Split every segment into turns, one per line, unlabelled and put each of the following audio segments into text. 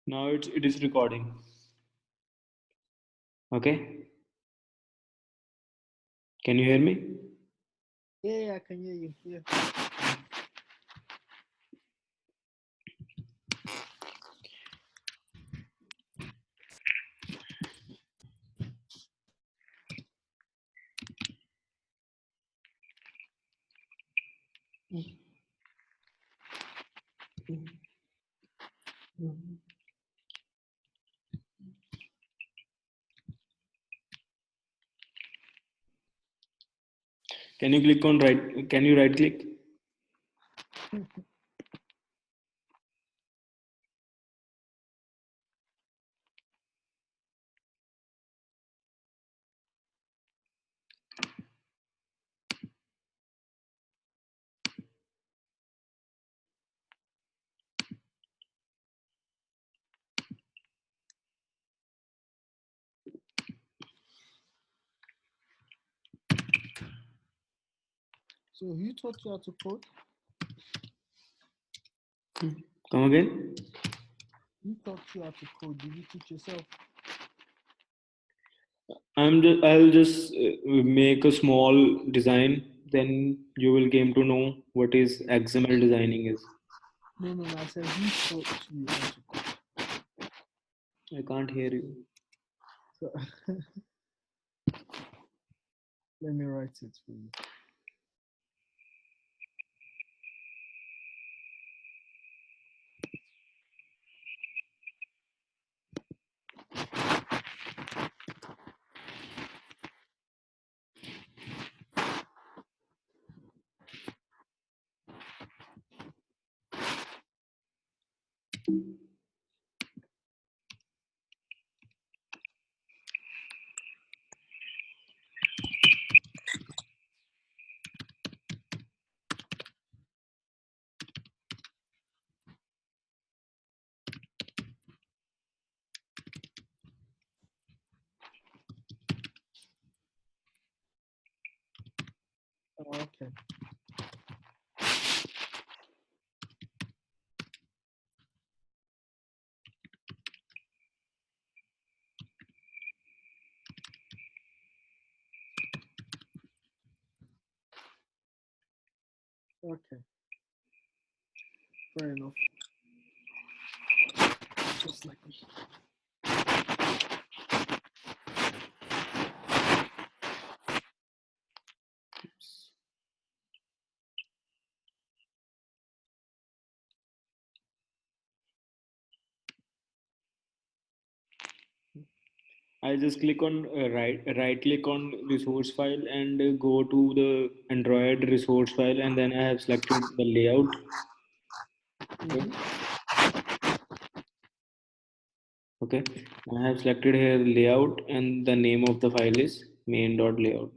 Now it is recording. Okay. Can you hear me?
Yeah, I can hear you. Yeah.
Can you click on right? Can you right click?
So who taught you how to code?
Come again.
Who taught you how to code? Did you teach yourself?
I'll just make a small design. Then you will came to know what is XML designing is.
No. I said who taught you how to code?
I can't hear you.
So let me write it for you. Okay. Okay. Fair enough. Just like me.
I just click on right click on resource file and go to the Android resource file, and then I have selected the layout. Okay. Okay. I have selected here layout, and the name of the file is main.layout.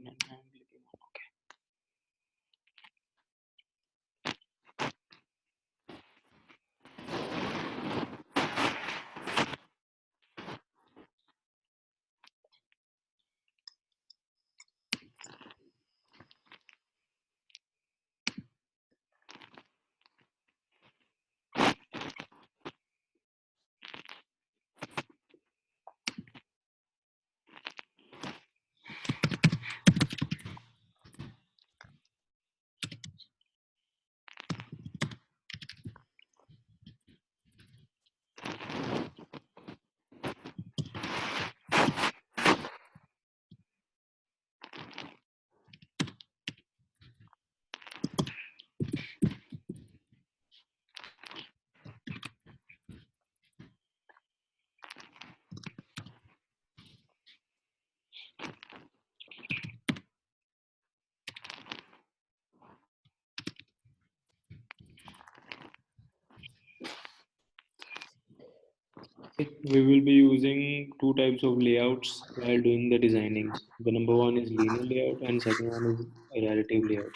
Okay. We will be using two types of layouts while doing the designing. The number one is linear layout, and second one is relative layout.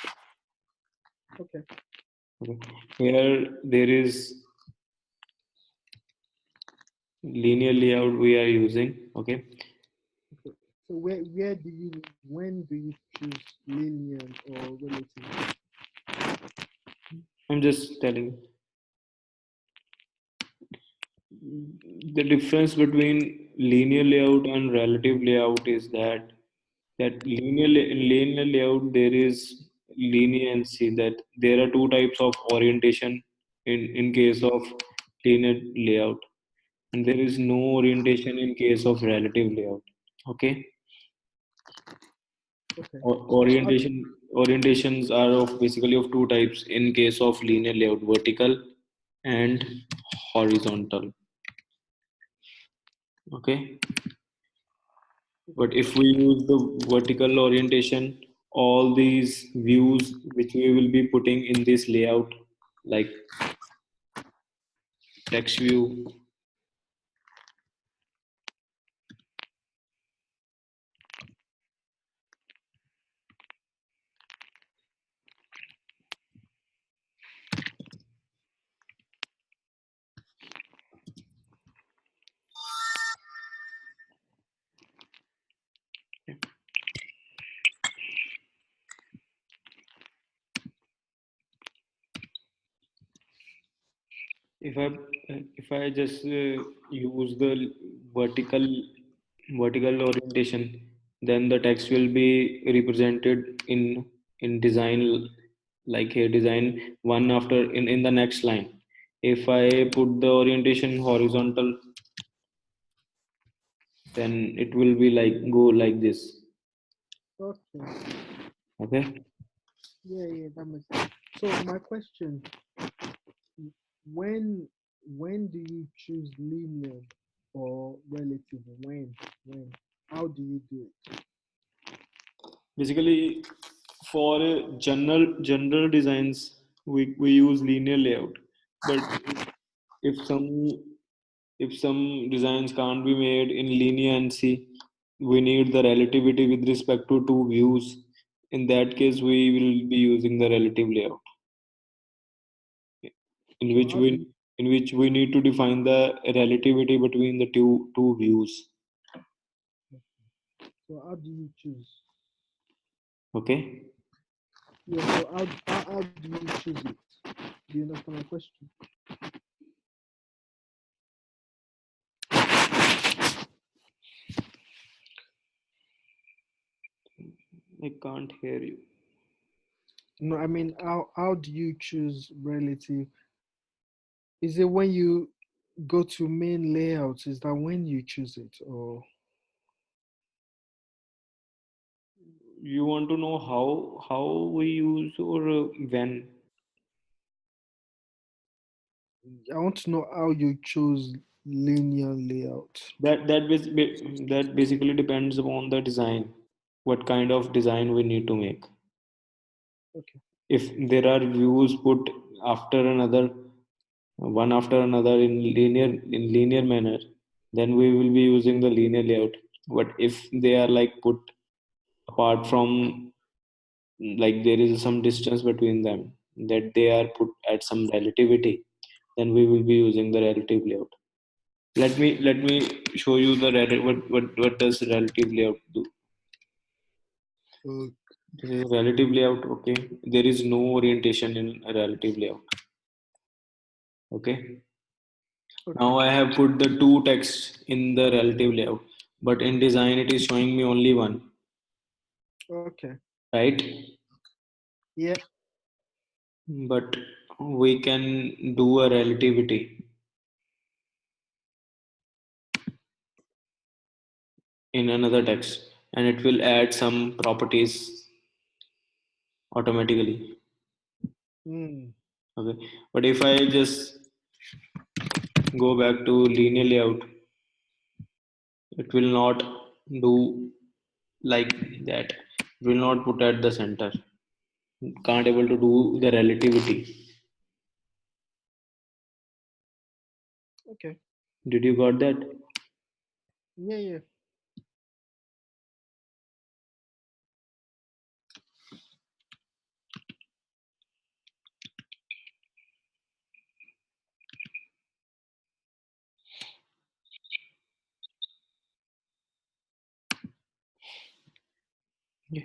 Okay.
Okay. Here there is linear layout we are using. Okay.
Okay. So where do you when do you choose linear or relative?
I'm just telling. The difference between linear layout and relative layout is that in linear layout there is leniency, that there are two types of orientation in case of linear layout, and there is no orientation in case of relative layout. Okay.
Okay. So
Orientations are of basically of two types in case of linear layout: vertical and horizontal. Okay. But if we use the vertical orientation, all these views which we will be putting in this layout, like text view, if I if I just use the vertical vertical orientation, then the text will be represented in design, like here design one after in the next line. If I put the orientation horizontal, then it will be like go like this.
okay.
Okay.
Yeah, yeah, that makes sense. So my question: when when do you choose linear or relative? When? How do you do it?
Basically, for general designs, we use linear layout. But if some designs can't be made in leniency, we need the relativity with respect to two views. In that case, we will be using the relative layout, in
So
which
how do
we
you
in which we need to define the relativity between the two views.
so how do you choose?
Okay.
Yeah. So how do you choose it? Do you understand my question?
I can't hear you.
No, I mean how do you choose relative? Is it when you go to main layouts? Is that when you choose it, or
You want to know how we use or when?
I want to know how you choose linear layout?
That basically depends upon the design, what kind of design we need to make.
Okay.
If there are views put after another, one after another in linear manner, then we will be using the linear layout. But if they are like put apart from, like there is some distance between them, that they are put at some relativity, then we will be using the relative layout. Let me show you the what does relative layout do.
Uh,
This is a relative layout. Okay, there is no orientation in a relative layout. Okay,
okay.
now I have put the two texts in the relative layout, but in design it is showing me only one,
Okay.
right?
Yeah.
But we can do a relativity in another text, and it will add some properties automatically.
Mm,
Okay, but if I just go back to linear layout, it will not do like that. It will not put at the center. Can't able to do the relativity.
okay.
Did you got that?
Yeah, yeah.
Yeah.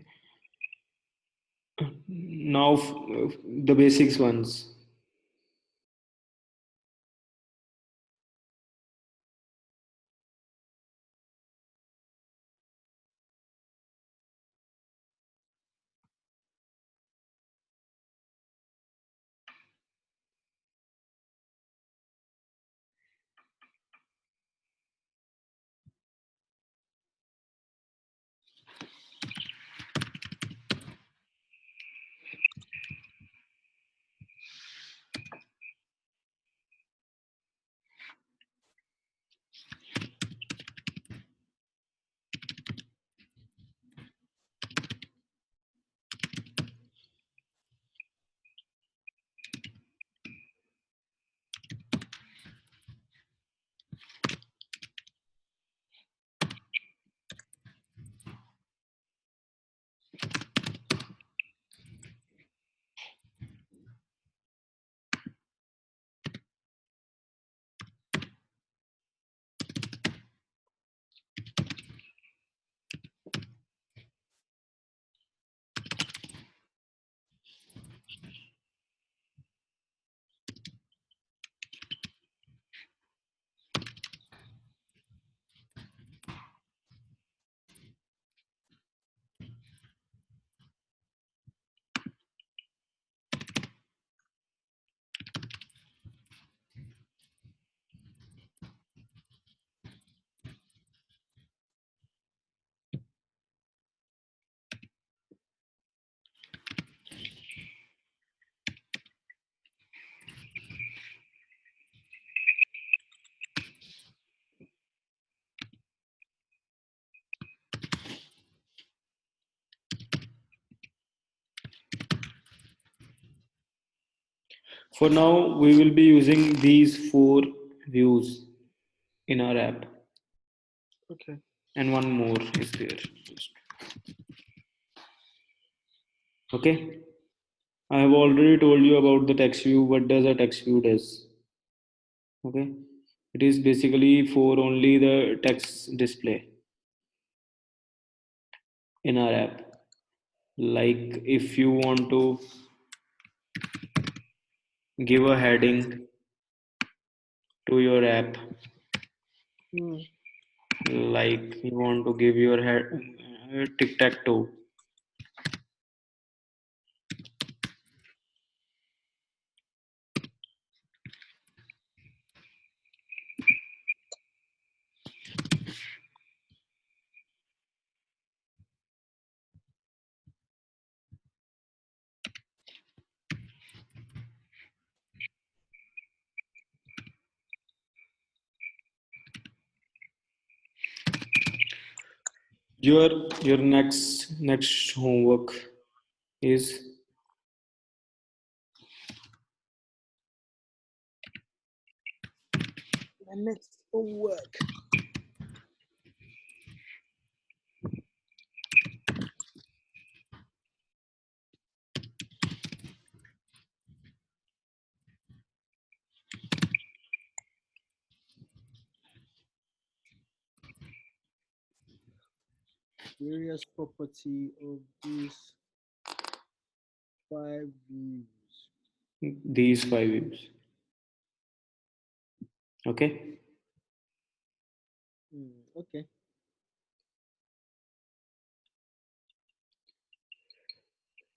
Now the basics ones. For now, we will be using these four views in our app,
Okay.
and one more is there. Okay. I have already told you about the text view. What does a text view does? Okay. It is basically for only the text display in our app. Like if you want to give a heading to your app,
Hmm.
like you want to give your head tic tac toe. Your next homework is
My next homework. Various property of these five views.
these five views. Okay.
Okay.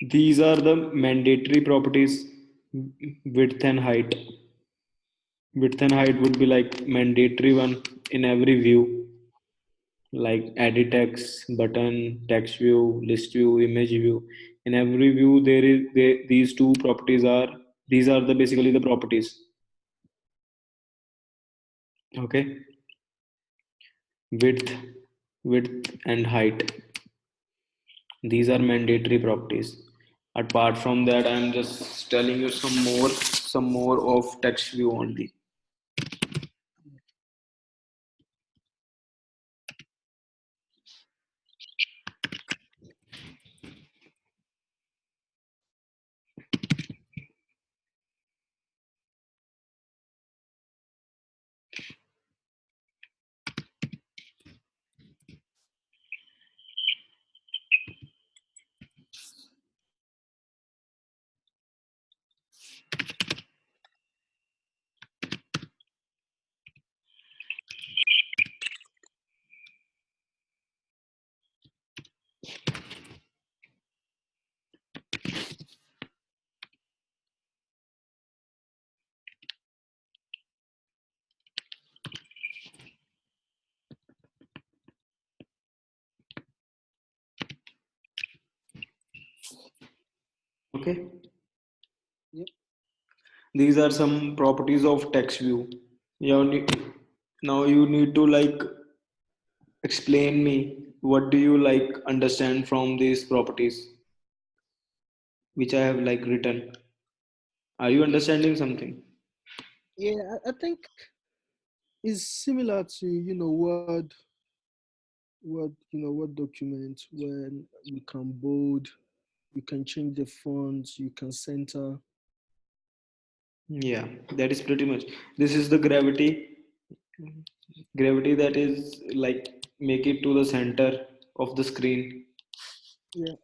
These are the mandatory properties: width and height. Width and height would be like mandatory one in every view, like edit text, button, text view, list view, image view. In every view, these two properties are these are the basically the properties. Okay, width, width and height. These are mandatory properties. Apart from that, I'm just telling you some more of text view only. Okay,
Yep.
these are some properties of text view. Now you need to like explain me what do you like understand from these properties which I have like written. Are you understanding something?
Yeah, I think it's similar to Word document when you can bold, you can change the fonts, you can center.
Yeah, that is pretty much. This is the gravity that is like make it to the center of the screen.
Yeah.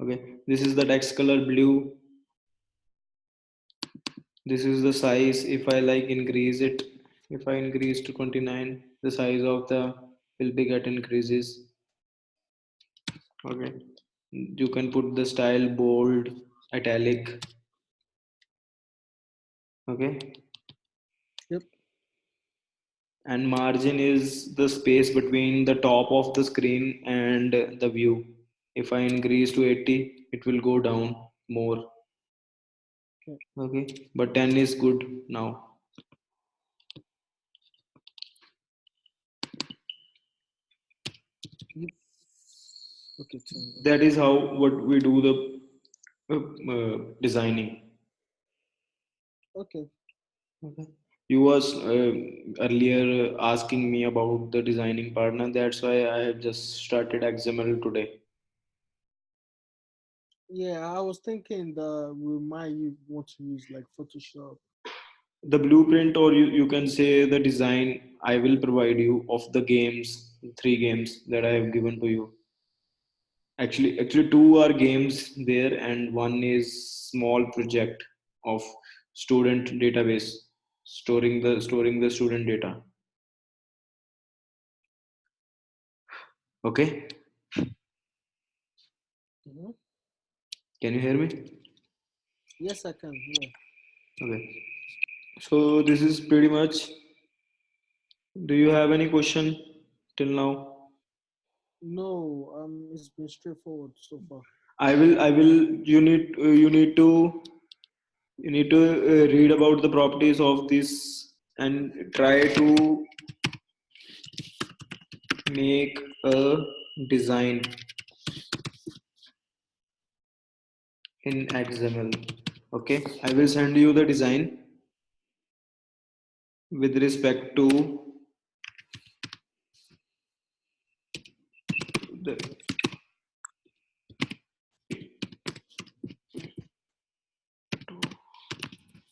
Okay, this is the text color blue. This is the size. If I like increase it, if I increase to 29, the size of the will be get increases. Okay, you can put the style bold, italic. Okay,
Yep.
and margin is the space between the top of the screen and the view. If I increase to 80, it will go down more.
Okay.
Okay, but 10 is good now.
Yep. Okay, 10. Okay.
That is how what we do the designing.
Okay.
Okay. You was earlier asking me about the designing partner. That's why I have just started XML today.
Yeah, I was thinking that we might want to use like Photoshop.
The blueprint, or you can say the design, I will provide you of the games, three games that I have given to you. Actually, two are games there, and one is small project of student database, storing the student data. Okay,
Hmm.
can you hear me?
Yes, I can. Yeah.
Okay, so this is pretty much. Do you have any question till now?
No, it's been straightforward so far.
I will. You need to read about the properties of this and try to make a design in XML. Okay, I will send you the design with respect to the.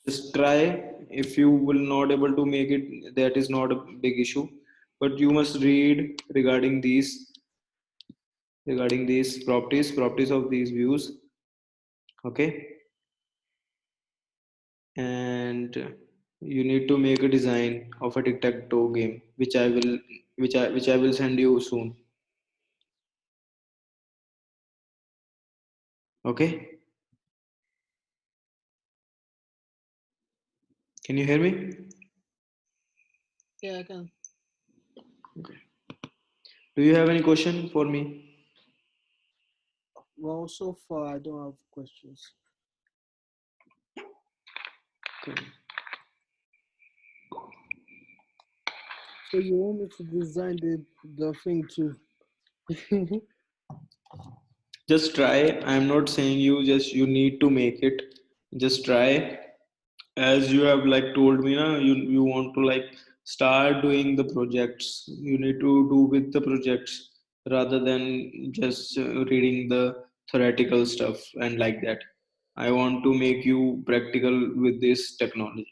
Just try. If you will not able to make it, that is not a big issue. But you must read regarding these properties of these views. Okay, and you need to make a design of a tic-tac-toe game, which I will send you soon. Okay, can you hear me?
Yeah, I can.
Okay. Do you have any question for me?
Well, so far I don't have questions.
Okay.
So you want me to design the thing too?
Just try. I am not saying you need to make it. Just try. As you have like told me, na, you want to like start doing the projects. You need to do with the projects rather than just reading the theoretical stuff and like that. I want to make you practical with this technology.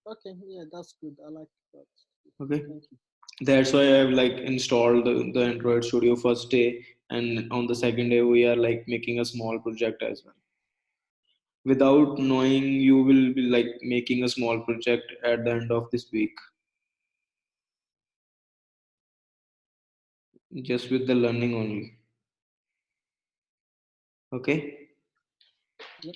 Okay, yeah, that's good. I like that.
Okay,
Thank you.
that's why I've like installed the Android Studio first day, and on the second day we are like making a small project as well. Without knowing, you will be like making a small project at the end of this week, just with the learning only. Okay,
Yep.